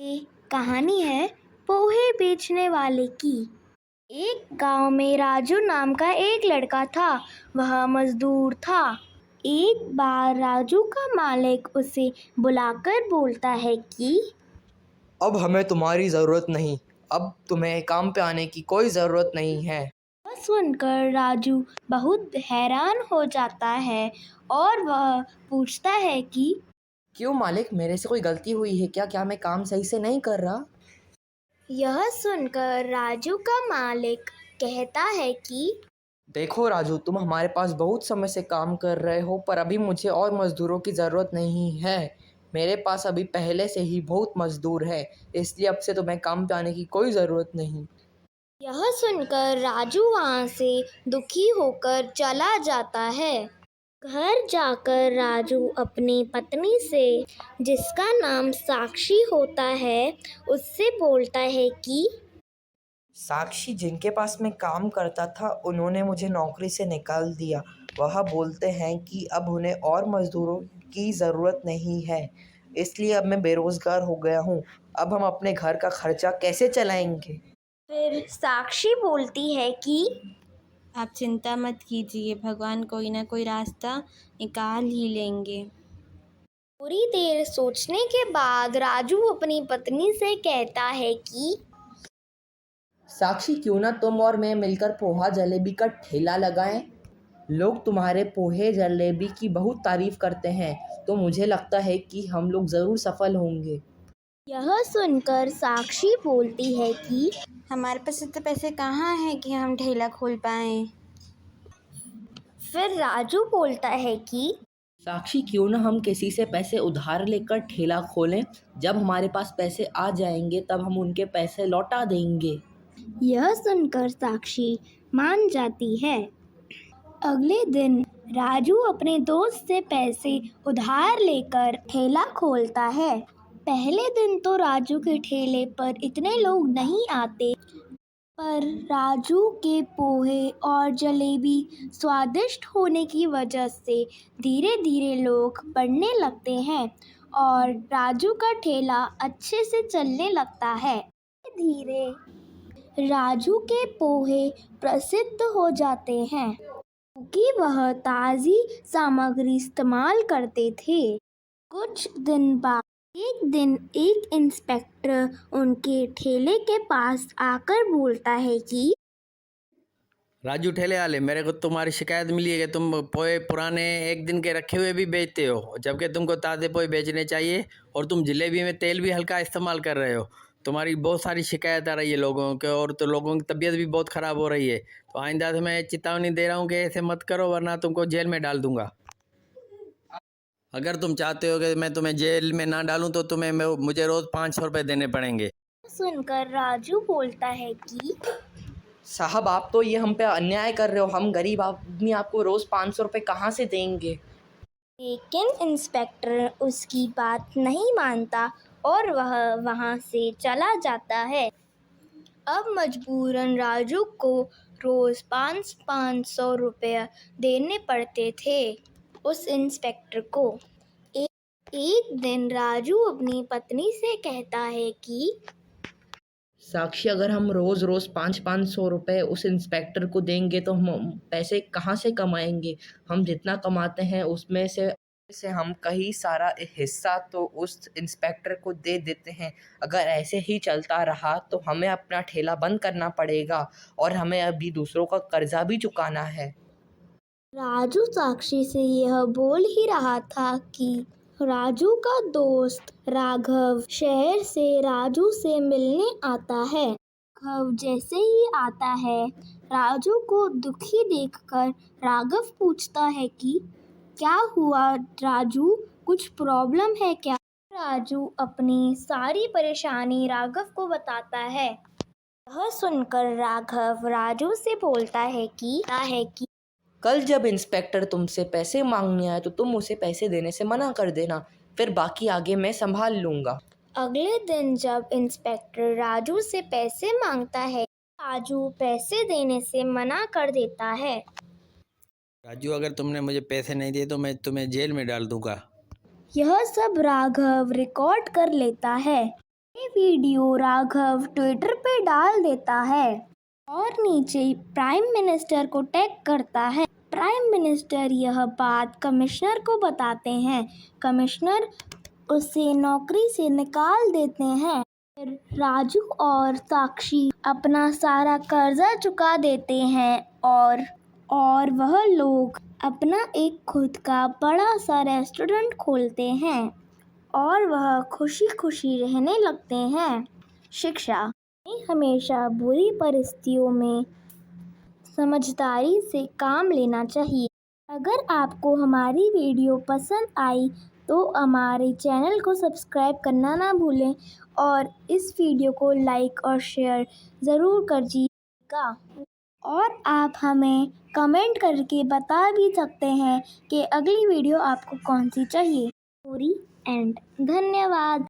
ये कहानी है पोहे बेचने वाले की। एक गांव में राजू नाम का एक लड़का था। वह मजदूर था। एक बार राजू का मालिक उसे बुलाकर बोलता है कि अब हमें तुम्हारी ज़रूरत नहीं। अब तुम्हें काम पे आने की कोई ज़रूरत नहीं है। यह सुनकर राजू बहुत हैरान हो जाता है और वह पूछता है कि क्यों मालिक, मेरे से कोई गलती हुई है क्या? क्या मैं काम सही से नहीं कर रहा? यह सुनकर राजू का मालिक कहता है कि देखो राजू, तुम हमारे पास बहुत समय से काम कर रहे हो, पर अभी मुझे और मज़दूरों की ज़रूरत नहीं है। मेरे पास अभी पहले से ही बहुत मज़दूर है, इसलिए अब से तुम्हें काम पे आने की कोई ज़रूरत नहीं। यह सुनकर राजू वहाँ से दुखी होकर चला जाता है। घर जाकर राजू अपनी पत्नी से, जिसका नाम साक्षी होता है, उससे बोलता है कि साक्षी, जिनके पास मैं काम करता था, उन्होंने मुझे नौकरी से निकाल दिया। वह बोलते हैं कि अब उन्हें और मज़दूरों की ज़रूरत नहीं है, इसलिए अब मैं बेरोज़गार हो गया हूँ। अब हम अपने घर का खर्चा कैसे चलाएंगे? फिर साक्षी बोलती है कि आप चिंता मत कीजिए, भगवान कोई ना कोई रास्ता निकाल ही लेंगे। थोड़ी देर सोचने के बाद राजू अपनी पत्नी से कहता है कि साक्षी, क्यों ना तुम और मैं मिलकर पोहा जलेबी का ठेला लगाएं? लोग तुम्हारे पोहे जलेबी की बहुत तारीफ़ करते हैं, तो मुझे लगता है कि हम लोग ज़रूर सफल होंगे। यह सुनकर साक्षी बोलती है कि हमारे पास इतने पैसे कहाँ हैं कि हम ठेला खोल पाएँ। फिर राजू बोलता है कि साक्षी, क्यों ना हम किसी से पैसे उधार लेकर ठेला खोलें? जब हमारे पास पैसे आ जाएंगे तब हम उनके पैसे लौटा देंगे। यह सुनकर साक्षी मान जाती है। अगले दिन राजू अपने दोस्त से पैसे उधार लेकर ठेला खोलता है। पहले दिन तो राजू के ठेले पर इतने लोग नहीं आते, पर राजू के पोहे और जलेबी स्वादिष्ट होने की वजह से धीरे धीरे लोग बढ़ने लगते हैं और राजू का ठेला अच्छे से चलने लगता है। धीरे राजू के पोहे प्रसिद्ध हो जाते हैं क्योंकि वह ताज़ी सामग्री इस्तेमाल करते थे। कुछ दिन बाद एक इंस्पेक्टर उनके ठेले के पास आकर बोलता है कि राजू ठेले वाले, मेरे को तुम्हारी शिकायत मिली है कि तुम पोहे पुराने एक दिन के रखे हुए भी बेचते हो, जबकि तुमको ताज़े पोहे बेचने चाहिए। और तुम जलेबी में तेल भी हल्का इस्तेमाल कर रहे हो। तुम्हारी बहुत सारी शिकायत आ रही है लोगों के, और तो लोगों की तबीयत भी बहुत ख़राब हो रही है। तो आइंदा से मैं चेतावनी दे रहा हूँ कि ऐसे मत करो, वरना तुमको जेल में डाल दूँगा। अगर तुम चाहते हो कि मैं तुम्हें जेल में ना डालूँ तो मुझे रोज़ 500 रुपये देने पड़ेंगे। सुनकर राजू बोलता है कि साहब, आप तो ये हम पे अन्याय कर रहे हो। हम गरीब आदमी आपको रोज़ 500 रुपये कहाँ से देंगे? लेकिन इंस्पेक्टर उसकी बात नहीं मानता और वह वहाँ से चला जाता है। अब मजबूरन राजू को रोज़ 500 रुपये देने पड़ते थे उस इंस्पेक्टर को। एक दिन राजू अपनी पत्नी से कहता है कि साक्षी, अगर हम रोज़ रोज़ 500 रुपये उस इंस्पेक्टर को देंगे तो हम पैसे कहाँ से कमाएंगे? हम जितना कमाते हैं उसमें से हम कई सारा हिस्सा तो उस इंस्पेक्टर को दे देते हैं। अगर ऐसे ही चलता रहा तो हमें अपना ठेला बंद करना पड़ेगा और हमें अभी दूसरों का कर्जा भी चुकाना है। राजू साक्षी से यह बोल ही रहा था कि राजू का दोस्त राघव शहर से राजू से मिलने आता है। राघव जैसे ही आता है, राजू को दुखी देखकर राघव पूछता है कि क्या हुआ राजू, कुछ प्रॉब्लम है क्या? राजू अपनी सारी परेशानी राघव को बताता है। यह सुनकर राघव राजू से बोलता है कि कल जब इंस्पेक्टर तुमसे पैसे मांगने आए तो तुम उसे पैसे देने से मना कर देना, फिर बाकी आगे मैं संभाल लूँगा। अगले दिन जब इंस्पेक्टर राजू से पैसे मांगता है, राजू पैसे देने से मना कर देता है। राजू, अगर तुमने मुझे पैसे नहीं दिए तो मैं तुम्हें जेल में डाल दूँगा। यह सब राघव रिकॉर्ड कर लेता है। ये वीडियो राघव ट्विटर पे डाल देता है और नीचे प्राइम मिनिस्टर को टैग करता है। प्राइम मिनिस्टर यह बात कमिश्नर को बताते हैं। कमिश्नर उसे नौकरी से निकाल देते हैं। फिर राजू और साक्षी अपना सारा कर्जा चुका देते हैं और वह लोग अपना एक खुद का बड़ा सा रेस्टोरेंट खोलते हैं और वह खुशी खुशी रहने लगते हैं। शिक्षा हमें हमेशा बुरी परिस्थितियों में समझदारी से काम लेना चाहिए। अगर आपको हमारी वीडियो पसंद आई तो हमारे चैनल को सब्सक्राइब करना ना भूलें और इस वीडियो को लाइक और शेयर ज़रूर करिएगा। और आप हमें कमेंट करके बता भी सकते हैं कि अगली वीडियो आपको कौन सी चाहिए। स्टोरी एंड धन्यवाद।